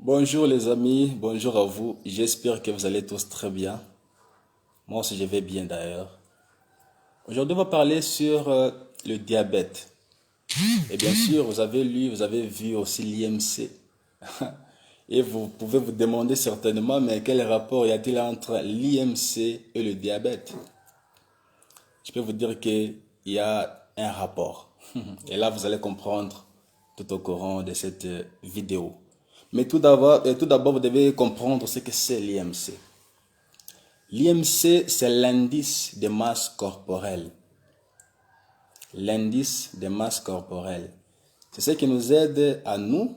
Bonjour les amis, bonjour à vous. J'espère que vous allez tous très bien. Moi aussi je vais bien d'ailleurs. Aujourd'hui on va parler sur le diabète. Et bien sûr vous avez lu, vous avez vu aussi l'IMC. Et vous pouvez vous demander certainement, mais quel rapport y a-t-il entre l'IMC et le diabète? Je peux vous dire qu'il y a un rapport. Et là vous allez comprendre tout au courant de cette vidéo. Mais tout d'abord, vous devez comprendre ce que c'est l'IMC. L'IMC, c'est l'indice de masse corporelle. L'indice de masse corporelle. C'est ce qui nous aide à nous,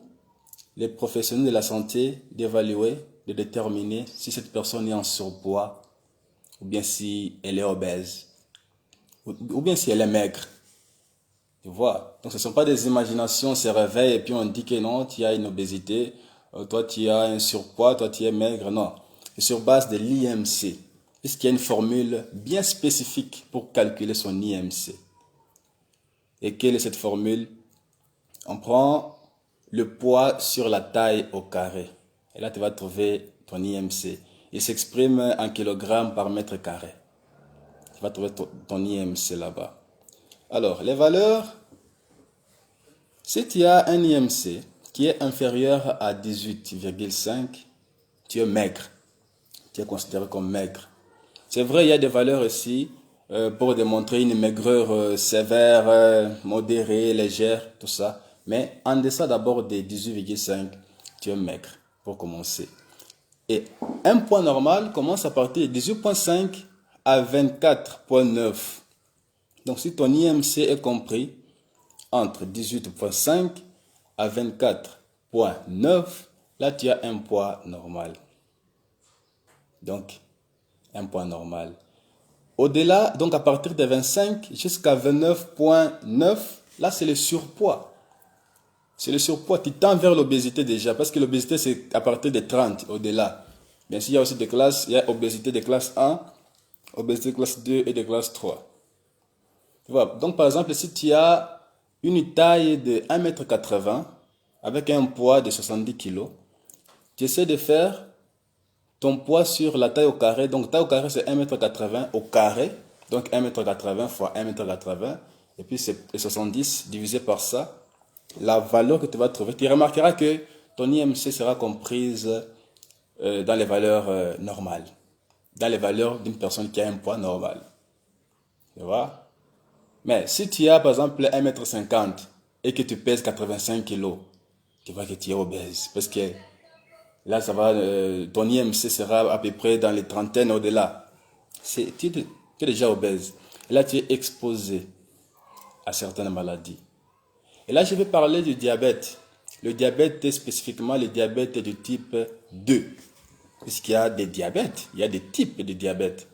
les professionnels de la santé, d'évaluer, de déterminer si cette personne est en surpoids ou bien si elle est obèse ou bien si elle est maigre. Tu vois? Donc ce ne sont pas des imaginations, on se réveille et puis on dit que non, tu as une obésité, toi tu as un surpoids, toi tu es maigre. Non. C'est sur base de l'IMC, puisqu'il y a une formule bien spécifique pour calculer son IMC. Et quelle est cette formule? On prend le poids sur la taille au carré. Et là tu vas trouver ton IMC. Il s'exprime en kilogrammes par mètre carré. Tu vas trouver ton IMC là-bas. Alors, les valeurs. Si tu as un IMC qui est inférieur à 18,5, tu es maigre. Tu es considéré comme maigre. C'est vrai, il y a des valeurs ici pour démontrer une maigreur sévère, modérée, légère, tout ça. Mais en deçà d'abord des 18,5, tu es maigre pour commencer. Et un poids normal commence à partir de 18,5 à 24,9. Donc si ton IMC est compris entre 18,5 à 24,9, là tu as un poids normal. Donc, un poids normal. Au-delà, donc à partir de 25 jusqu'à 29,9, là c'est le surpoids. C'est le surpoids qui tend vers l'obésité déjà, parce que l'obésité c'est à partir de 30 au-delà. Bien sûr, il y a aussi des classes, il y a obésité de classe 1, obésité de classe 2 et de classe 3. Tu vois, donc par exemple, si tu as une taille de 1,80 m avec un poids de 70 kg, tu essaies de faire ton poids sur la taille au carré. Donc taille au carré c'est 1,80 m au carré. Donc 1,80 m fois 1,80 m. Et puis c'est 70 divisé par ça. La valeur que tu vas trouver, tu remarqueras que ton IMC sera comprise dans les valeurs normales. Dans les valeurs d'une personne qui a un poids normal. Tu vois? Mais si tu as par exemple 1,50 m et que tu pèses 85 kg, tu vois que tu es obèse. Parce que là, ça va, ton IMC sera à peu près dans les trentaines au-delà. Tu es déjà obèse. Et là, tu es exposé à certaines maladies. Et là, je vais parler du diabète. Le diabète est spécifiquement le diabète du type 2. Puisqu'il y a des diabètes, il y a des types de diabète.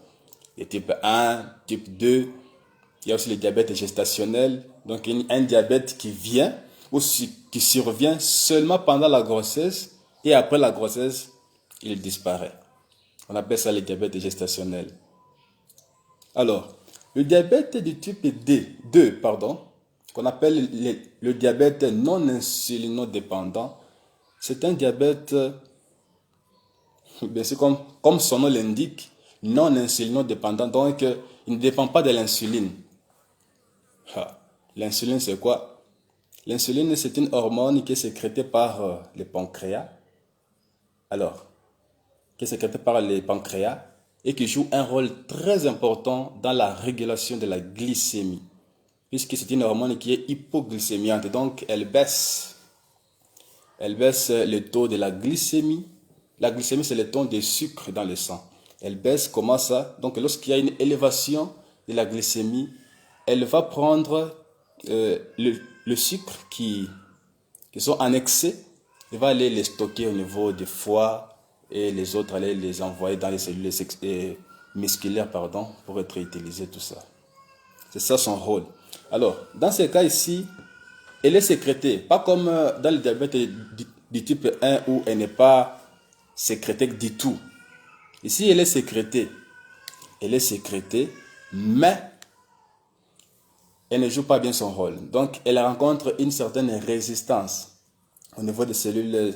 Le type 1, type 2. Il y a aussi le diabète gestationnel. Donc, un diabète qui vient ou qui survient seulement pendant la grossesse et après la grossesse, il disparaît. On appelle ça le diabète gestationnel. Alors, le diabète du type 2, qu'on appelle le diabète non insulinodépendant, c'est un diabète, bien sûr, comme son nom l'indique, non insulinodépendant, donc il ne dépend pas de l'insuline. L'insuline, c'est quoi? L'insuline, c'est une hormone qui est sécrétée par le pancréas. Alors, qui est sécrétée par les pancréas et qui joue un rôle très important dans la régulation de la glycémie, puisque c'est une hormone qui est hypoglycémiante, donc elle baisse le taux de la glycémie. La glycémie, c'est le taux de sucre dans le sang. Elle baisse, comment ça? Donc lorsqu'il y a une élévation de la glycémie, elle va prendre le sucre qui sont en excès, elle va aller les stocker au niveau du foie et les autres aller les envoyer dans les cellules musculaires pour être utilisé tout ça. C'est ça son rôle. Alors, dans ce cas ici, elle est sécrétée, pas comme dans le diabète du type 1 où elle n'est pas sécrétée du tout. Ici, elle est sécrétée. Elle est sécrétée, mais elle ne joue pas bien son rôle. Donc, elle rencontre une certaine résistance au niveau des cellules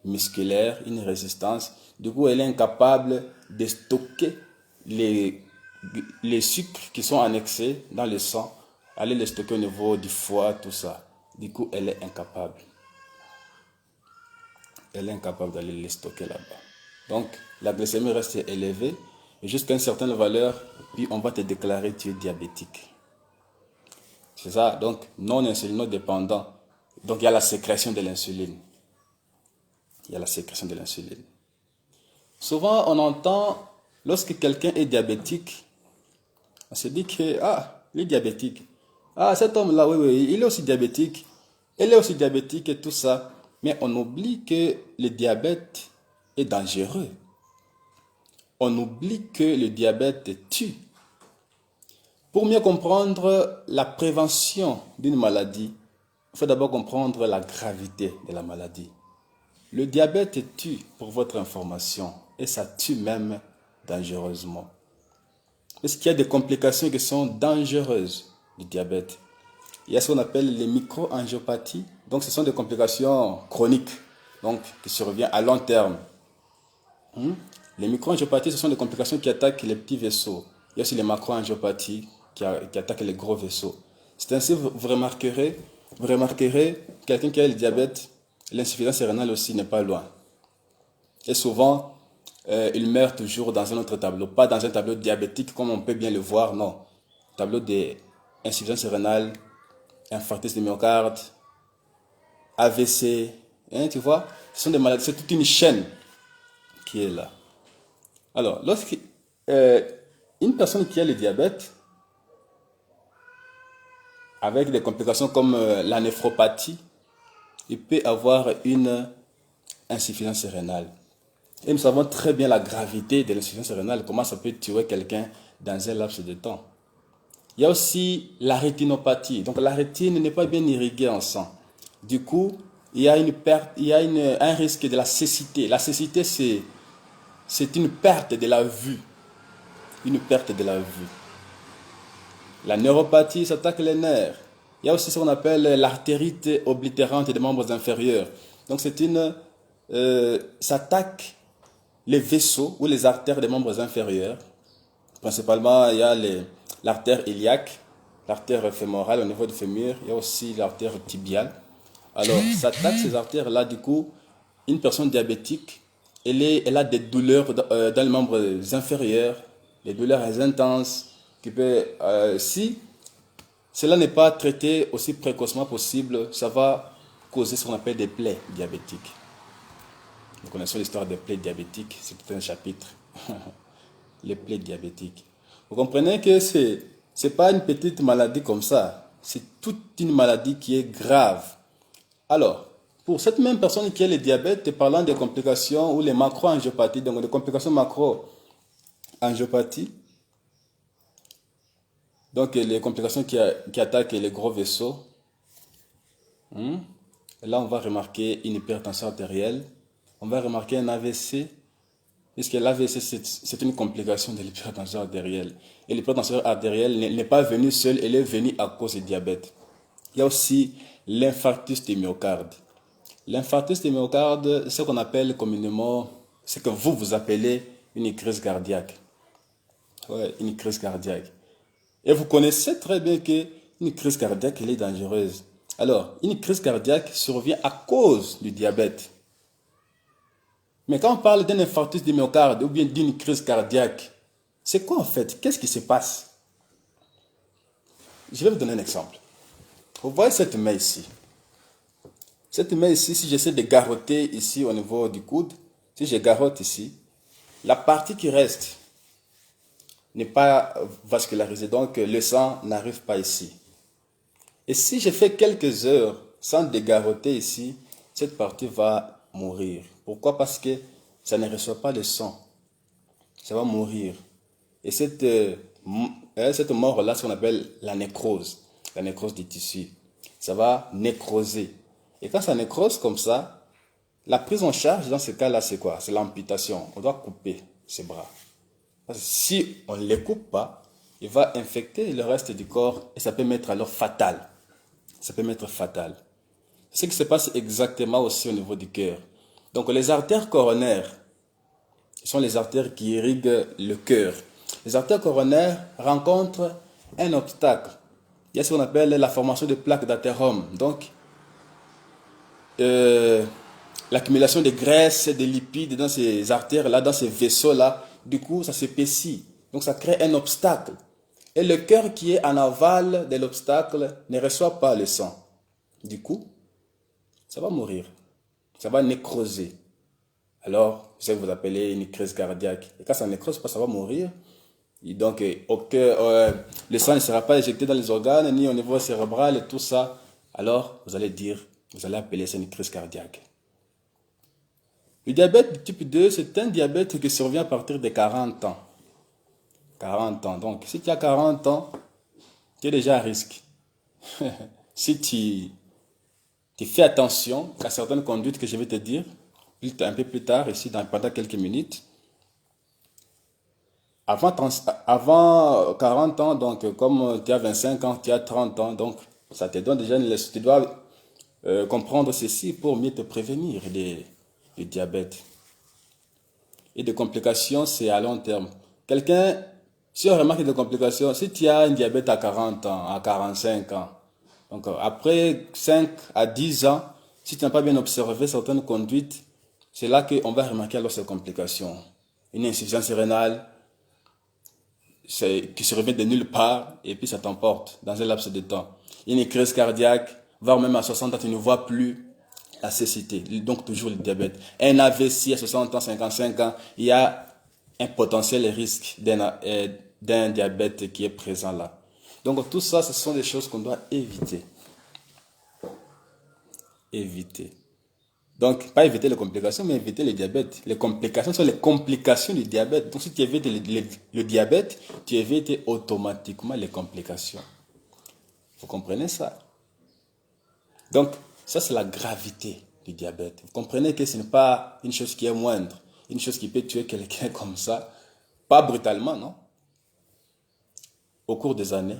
musculaire, une résistance. Du coup, elle est incapable de stocker les sucres qui sont annexés dans le sang, aller les stocker au niveau du foie, tout ça. Du coup, elle est incapable. Elle est incapable d'aller les stocker là-bas. Donc, la glycémie reste élevée et jusqu'à une certaine valeur, puis on va te déclarer que tu es diabétique. C'est ça, donc non insulinodépendant. Donc, il y a la sécrétion de l'insuline. Il y a la sécrétion de l'insuline. Souvent, on entend, lorsque quelqu'un est diabétique, on se dit que, il est diabétique. Cet homme-là, oui, il est aussi diabétique. Elle est aussi diabétique et tout ça. Mais on oublie que le diabète est dangereux. On oublie que le diabète tue. Pour mieux comprendre la prévention d'une maladie, il faut d'abord comprendre la gravité de la maladie. Le diabète tue, pour votre information, et ça tue même dangereusement. Parce qu'il y a des complications qui sont dangereuses du diabète. Il y a ce qu'on appelle les microangiopathies. Donc, ce sont des complications chroniques, donc qui surviennent à long terme. Les microangiopathies, ce sont des complications qui attaquent les petits vaisseaux. Il y a aussi les macroangiopathies qui attaquent les gros vaisseaux. C'est ainsi, vous remarquerez quelqu'un qui a le diabète, l'insuffisance rénale aussi n'est pas loin. Et souvent, il meurt toujours dans un autre tableau, pas dans un tableau diabétique comme on peut bien le voir, non. Tableau d'insuffisance rénale, infarctus du myocarde, AVC, tu vois, ce sont des maladies, c'est toute une chaîne qui est là. Alors, lorsque une personne qui a le diabète, avec des complications comme la néphropathie, il peut avoir une insuffisance rénale. Et nous savons très bien la gravité de l'insuffisance rénale, comment ça peut tuer quelqu'un dans un laps de temps. Il y a aussi la rétinopathie. Donc la rétine n'est pas bien irriguée en sang. Du coup, il y a une perte, il y a un risque de la cécité. La cécité, c'est une perte de la vue. Une perte de la vue. La neuropathie s'attaque les nerfs. Il y a aussi ce qu'on appelle l'artérite oblitérante des membres inférieurs. Donc ça attaque les vaisseaux ou les artères des membres inférieurs. Principalement, il y a l'artère iliaque, l'artère fémorale au niveau du fémur, il y a aussi l'artère tibiale. Alors, ça attaque ces artères-là, du coup, une personne diabétique, elle a des douleurs dans les membres inférieurs, des douleurs intenses, qui peut, si cela n'est pas traité aussi précocement possible, ça va causer ce qu'on appelle des plaies diabétiques. Nous connaissons l'histoire des plaies diabétiques, c'est tout un chapitre. Les plaies diabétiques. Vous comprenez que ce n'est pas une petite maladie comme ça, c'est toute une maladie qui est grave. Alors, pour cette même personne qui a le diabète, parlant des complications ou les macroangiopathies, donc des complications macroangiopathies, donc les complications qui attaquent les gros vaisseaux, là on va remarquer une hypertension artérielle, on va remarquer un AVC, puisque l'AVC c'est une complication de l'hypertension artérielle. Et l'hypertension artérielle n'est pas venue seule, elle est venue à cause du diabète. Il y a aussi l'infarctus du myocarde. L'infarctus du myocarde, c'est ce qu'on appelle communément, c'est que vous appelez une crise cardiaque. Ouais, une crise cardiaque. Et vous connaissez très bien qu'une crise cardiaque, elle est dangereuse. Alors, une crise cardiaque survient à cause du diabète. Mais quand on parle d'un infarctus du myocarde ou bien d'une crise cardiaque, c'est quoi en fait? Qu'est-ce qui se passe? Je vais vous donner un exemple. Vous voyez cette main ici. Cette main ici, si j'essaie de garrotter ici au niveau du coude, si je garrotte ici, la partie qui reste n'est pas vascularisée, donc le sang n'arrive pas ici. Et si je fais quelques heures sans dégarrotter ici, cette partie va mourir. Pourquoi? Parce que ça ne reçoit pas le sang. Ça va mourir. Et cette mort-là, c'est ce qu'on appelle la nécrose du tissu. Ça va nécroser. Et quand ça nécrose comme ça, la prise en charge dans ce cas-là, c'est quoi? C'est l'amputation. On doit couper ses bras. Parce que si on ne les coupe pas, il va infecter le reste du corps et ça peut mettre alors fatal. Ça peut mettre fatal. C'est ce qui se passe exactement aussi au niveau du cœur. Donc les artères coronaires, ce sont les artères qui irriguent le cœur. Les artères coronaires rencontrent un obstacle. Il y a ce qu'on appelle la formation de plaques d'athérome. Donc, l'accumulation de graisse, de lipides dans ces artères-là, dans ces vaisseaux-là, du coup, ça s'épaissit. Donc, ça crée un obstacle. Et le cœur qui est en aval de l'obstacle ne reçoit pas le sang. Du coup, ça va mourir. Ça va nécroser. Alors, c'est ce que vous appelez une crise cardiaque. Et quand ça nécrose pas, ça va mourir. Et donc, au cœur, le sang ne sera pas éjecté dans les organes, ni au niveau cérébral et tout ça. Alors, vous allez appeler ça une crise cardiaque. Le diabète de type 2, c'est un diabète qui survient à partir de 40 ans. 40 ans. Donc, si tu as 40 ans, tu es déjà à risque. Si tu fais attention à certaines conduites que je vais te dire, un peu plus tard, ici, pendant quelques minutes, avant 40 ans, donc comme tu as 25 ans, tu as 30 ans, donc ça te donne déjà tu dois comprendre ceci pour mieux te prévenir du diabète. Et des complications, c'est à long terme. Si on remarque des complications, si tu as un diabète à 40 ans, à 45 ans, donc après 5 à 10 ans, si tu n'as pas bien observé certaines conduites, c'est là qu'on va remarquer alors ces complications. Une insuffisance rénale qui se réveille de nulle part et puis ça t'emporte dans un laps de temps. Une crise cardiaque, voire même à 60 ans, tu ne vois plus la cécité, donc toujours le diabète. Un AVC à 60 ans, 55 ans, il y a un potentiel risque d'un diabète qui est présent là. Donc tout ça, ce sont des choses qu'on doit éviter. Éviter. Donc, pas éviter les complications, mais éviter le diabète. Les complications sont les complications du diabète. Donc, si tu évites le diabète, tu évites automatiquement les complications. Vous comprenez ça? Donc, ça, c'est la gravité du diabète. Vous comprenez que ce n'est pas une chose qui est moindre, une chose qui peut tuer quelqu'un comme ça, pas brutalement, non? Au cours des années,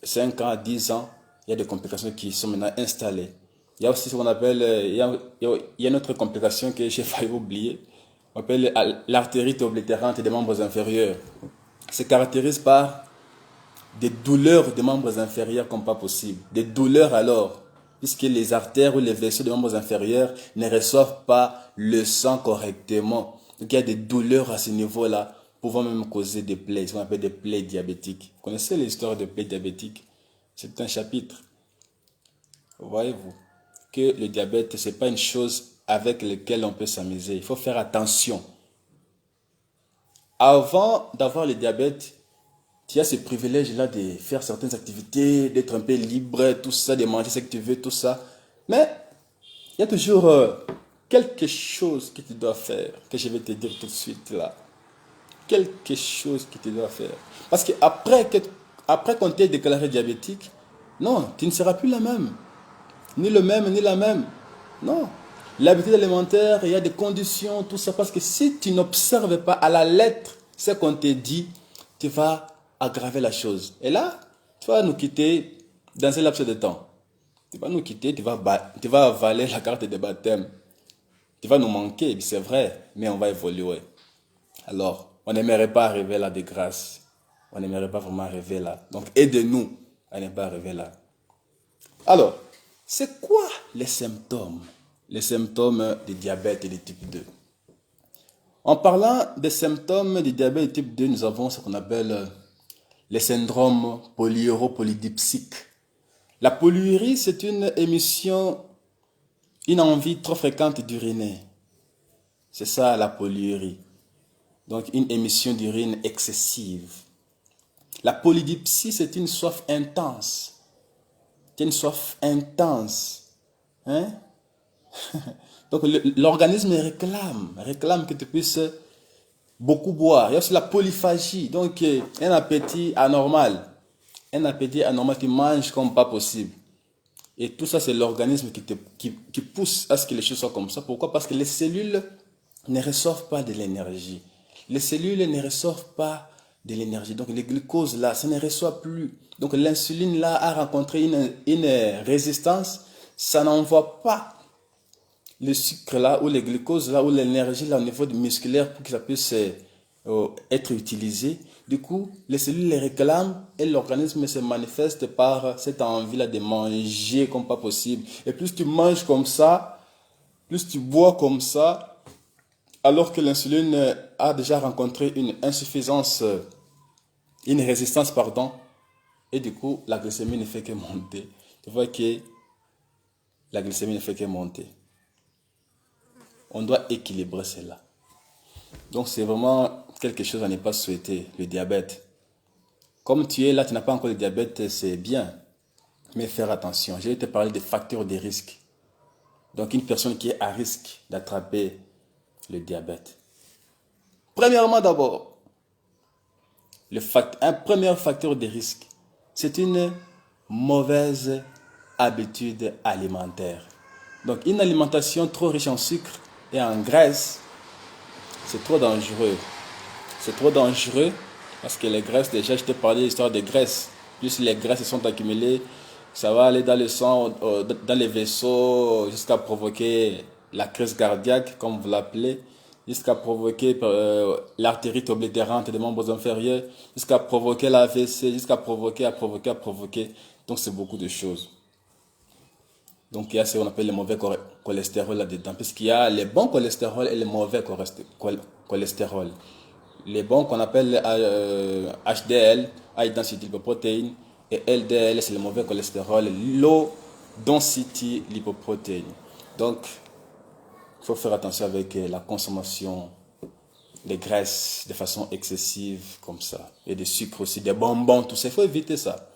5 ans, 10 ans, il y a des complications qui sont maintenant installées. Il y a aussi ce qu'on appelle, il y a une autre complication que j'ai failli oublier. On appelle l'artérite oblitérante des membres inférieurs. Se caractérise par des douleurs des membres inférieurs comme pas possible. Des douleurs alors, puisque les artères ou les vaisseaux des membres inférieurs ne reçoivent pas le sang correctement. Donc il y a des douleurs à ce niveau-là, pouvant même causer des plaies, ce qu'on appelle des plaies diabétiques. Vous connaissez l'histoire des plaies diabétiques? C'est un chapitre. Voyez-vous que le diabète, ce n'est pas une chose avec laquelle on peut s'amuser. Il faut faire attention. Avant d'avoir le diabète, tu as ce privilège-là de faire certaines activités, d'être un peu libre, tout ça, de manger ce que tu veux, tout ça. Mais il y a toujours quelque chose que tu dois faire, que je vais te dire tout de suite là. Quelque chose que tu dois faire. Parce qu'après qu'on t'ait déclaré diabétique, non, tu ne seras plus la même. Ni le même, ni la même. Non. L'habitude alimentaire, il y a des conditions, tout ça. Parce que si tu n'observes pas à la lettre ce qu'on te dit, tu vas aggraver la chose. Et là, tu vas nous quitter dans un laps de temps. Tu vas nous quitter, tu vas avaler la carte de baptême. Tu vas nous manquer, c'est vrai, mais on va évoluer. Alors, on n'aimerait pas arriver là de grâce. On n'aimerait pas vraiment arriver là. Donc, aide-nous à ne pas arriver là. Alors, c'est quoi les symptômes? Les symptômes du diabète et du type 2. En parlant des symptômes du diabète type 2, nous avons ce qu'on appelle les syndromes polyuropolydipsiques. La polyurie, c'est une envie trop fréquente d'uriner. C'est ça la polyurie. Donc une émission d'urine excessive. La polydipsie, c'est une soif intense. C'est une soif intense. Hein? Donc l'organisme réclame que tu puisses beaucoup boire. Il y a aussi la polyphagie, donc un appétit anormal. Un appétit anormal, tu manges comme pas possible. Et tout ça, c'est l'organisme qui pousse à ce que les choses soient comme ça. Pourquoi? Parce que les cellules ne reçoivent pas de l'énergie. Les cellules ne reçoivent pas de l'énergie. Donc les glucoses là, ça ne reçoit plus. Donc l'insuline là a rencontré une résistance. Ça n'envoie pas le sucre là, ou les glucoses là, ou l'énergie là au niveau musculaire pour que ça puisse être utilisé. Du coup, les cellules les réclament et l'organisme se manifeste par cette envie là de manger comme pas possible. Et plus tu manges comme ça, plus tu bois comme ça, alors que l'insuline a déjà rencontré une insuffisance, une résistance, pardon, et du coup, la glycémie ne fait que monter. Tu vois que la glycémie ne fait que monter. On doit équilibrer cela. Donc, c'est vraiment quelque chose à ne pas souhaiter, le diabète. Comme tu es là, tu n'as pas encore le diabète, c'est bien. Mais faire attention. Je vais te parler des facteurs de risque. Donc, une personne qui est à risque d'attraper le diabète. Premièrement, d'abord, un premier facteur de risque, c'est une mauvaise habitude alimentaire. Donc, une alimentation trop riche en sucre et en graisse, c'est trop dangereux. C'est trop dangereux parce que les graisses, déjà, je t'ai parlé de l'histoire des graisses. Plus les graisses sont accumulées, ça va aller dans le sang, dans les vaisseaux, jusqu'à provoquer la crise cardiaque, comme vous l'appelez, jusqu'à provoquer l'artérite oblitérante des membres inférieurs, jusqu'à provoquer l'AVC, jusqu'à provoquer. Donc, c'est beaucoup de choses. Donc, il y a ce qu'on appelle le mauvais cholestérol là-dedans, puisqu'il y a les bons cholestérol et les mauvais cholestérol. Les bons qu'on appelle HDL, High Density Lipoprotein, et LDL, c'est le mauvais cholestérol, Low Density Lipoprotein. Donc, il faut faire attention avec la consommation des graisses de façon excessive, comme ça, et des sucres aussi, des bonbons, tout ça, il faut éviter ça.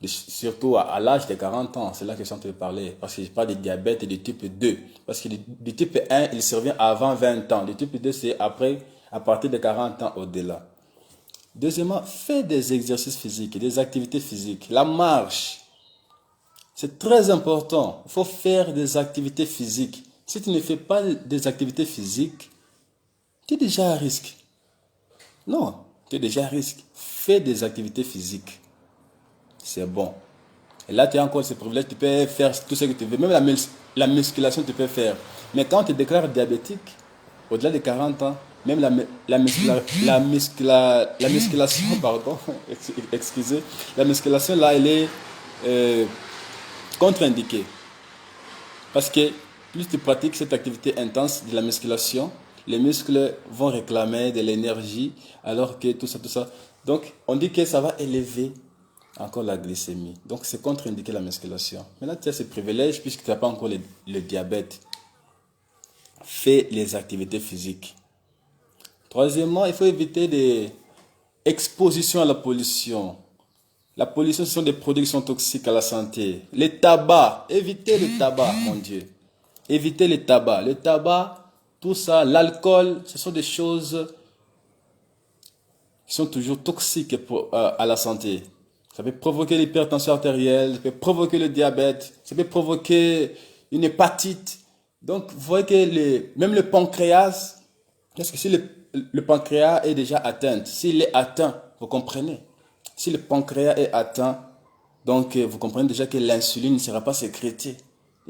Surtout à l'âge de 40 ans, c'est là que je suis en train de parler. Parce que je parle de diabète et de type 2. Parce que du type 1, il survient avant 20 ans. Du type 2, c'est après, à partir de 40 ans au-delà. Deuxièmement, fais des exercices physiques, des activités physiques. La marche, c'est très important. Il faut faire des activités physiques. Si tu ne fais pas des activités physiques, tu es déjà à risque. Non, tu es déjà à risque. Fais des activités physiques. C'est bon. Et là, tu as encore ce privilège, tu peux faire tout ce que tu veux. Même la musculation, tu peux faire. Mais quand tu te déclares diabétique, au-delà de 40 ans, même la musculation, pardon, excusez, la musculation, là, elle est contre-indiquée. Parce que plus tu pratiques cette activité intense de la musculation, les muscles vont réclamer de l'énergie, alors que tout ça. Donc, on dit que ça va élever encore la glycémie. Donc, c'est contre-indiqué la musculation. Mais là, tu as ce privilège puisque tu n'as pas encore le diabète. Fais les activités physiques. Troisièmement, il faut éviter des expositions à la pollution. La pollution, ce sont des produits qui sont toxiques à la santé. Les tabacs, évitez le tabac, mon Dieu. Évitez le tabac. Le tabac, tout ça, l'alcool, ce sont des choses qui sont toujours toxiques à la santé. Ça peut provoquer l'hypertension artérielle, ça peut provoquer le diabète, ça peut provoquer une hépatite. Donc, vous voyez que même le pancréas, parce que si le pancréas est déjà atteint, s'il est atteint, vous comprenez, si le pancréas est atteint, donc vous comprenez déjà que l'insuline ne sera pas sécrétée.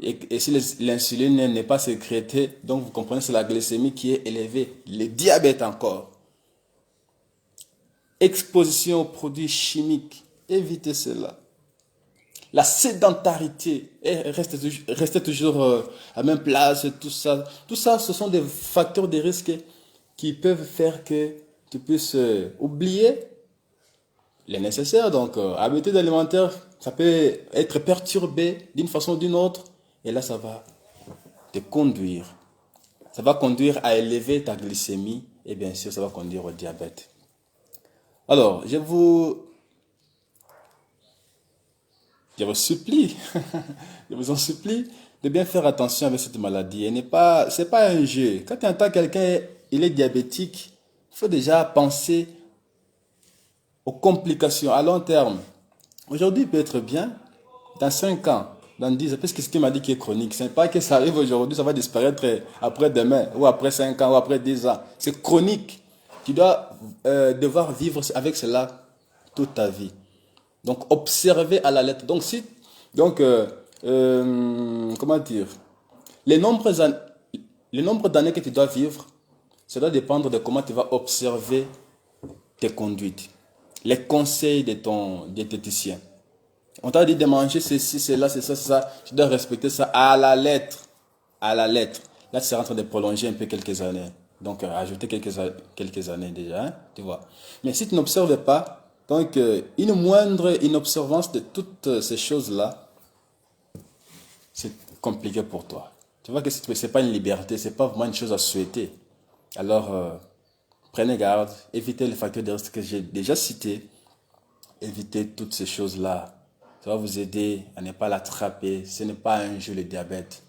Et si l'insuline n'est pas sécrétée, donc vous comprenez que c'est la glycémie qui est élevée, le diabète encore. Exposition aux produits chimiques. Évitez cela. La sédentarité, restez toujours à la même place, tout ça. Tout ça, ce sont des facteurs de risque qui peuvent faire que tu puisses oublier les nécessaires. Donc, habitude alimentaire, ça peut être perturbé d'une façon ou d'une autre. Et là, ça va te conduire. Ça va conduire à élever ta glycémie. Et bien sûr, ça va conduire au diabète. Alors, je vous supplie, je vous en supplie de bien faire attention avec cette maladie. C'est pas un jeu. Quand tu entends quelqu'un, il est diabétique, il faut déjà penser aux complications à long terme. Aujourd'hui, il peut être bien, dans 5 ans, dans 10 ans, parce que ce qu'il m'a dit qui est chronique, ce n'est pas que ça arrive aujourd'hui, ça va disparaître après demain, ou après 5 ans, ou après 10 ans. C'est chronique. Tu dois devoir vivre avec cela toute ta vie. Donc, observer à la lettre. Donc, comment dire? le nombre d'années que tu dois vivre, ça doit dépendre de comment tu vas observer tes conduites, les conseils de ton diététicien. On t'a dit de manger ceci, cela, c'est ça, c'est ça. Tu dois respecter ça à la lettre. À la lettre. Là, tu seras en train de prolonger un peu quelques années. Donc, ajouter quelques années déjà, hein, tu vois. Mais si tu n'observes pas, donc, une moindre inobservance de toutes ces choses-là, c'est compliqué pour toi. Tu vois que ce n'est pas une liberté, ce n'est pas vraiment une chose à souhaiter. Alors, prenez garde, évitez les facteurs de risque que j'ai déjà cités, évitez toutes ces choses-là. Ça va vous aider à ne pas l'attraper. Ce n'est pas un jeu, le diabète.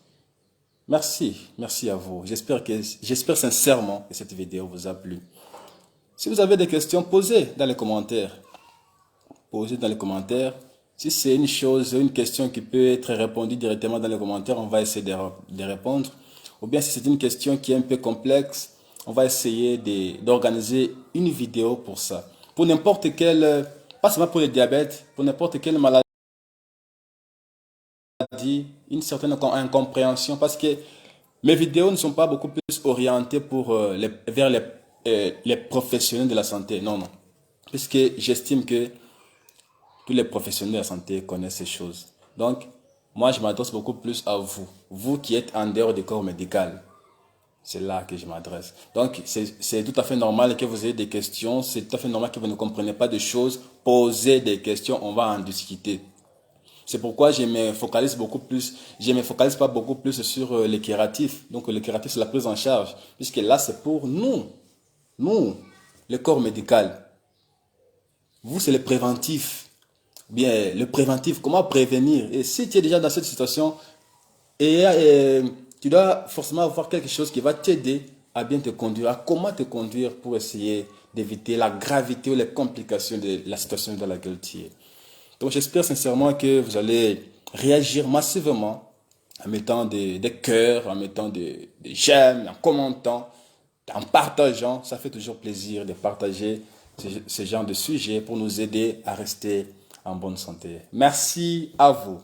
Merci à vous. J'espère sincèrement que cette vidéo vous a plu. Si vous avez des questions, posez dans les commentaires. Posez dans les commentaires. Si c'est une question qui peut être répondue directement dans les commentaires, on va essayer de répondre. Ou bien si c'est une question qui est un peu complexe, on va essayer d'organiser une vidéo pour ça. Pour n'importe quelle, pas seulement pour le diabète, pour n'importe quelle maladie, une certaine incompréhension, parce que mes vidéos ne sont pas beaucoup plus orientées vers les professionnels de la santé. Non, non. Puisque j'estime que tous les professionnels de la santé connaissent ces choses. Donc, moi, je m'adresse beaucoup plus à vous. Vous qui êtes en dehors du corps médical. C'est là que je m'adresse. Donc, c'est tout à fait normal que vous ayez des questions. C'est tout à fait normal que vous ne compreniez pas de choses. Posez des questions, on va en discuter. C'est pourquoi je me focalise pas beaucoup plus sur les curatifs. Donc, le curatif, c'est la prise en charge. Puisque là, c'est pour nous, le corps médical. Vous, c'est le préventif. Bien, le préventif, comment prévenir? Et si tu es déjà dans cette situation, tu dois forcément avoir quelque chose qui va t'aider à bien te conduire, à comment te conduire pour essayer d'éviter la gravité ou les complications de la situation dans laquelle tu es. Donc j'espère sincèrement que vous allez réagir massivement en mettant des cœurs, en mettant des j'aime, en commentant, en partageant. Ça fait toujours plaisir de partager ce genre de sujet pour nous aider à rester en bonne santé. Merci à vous.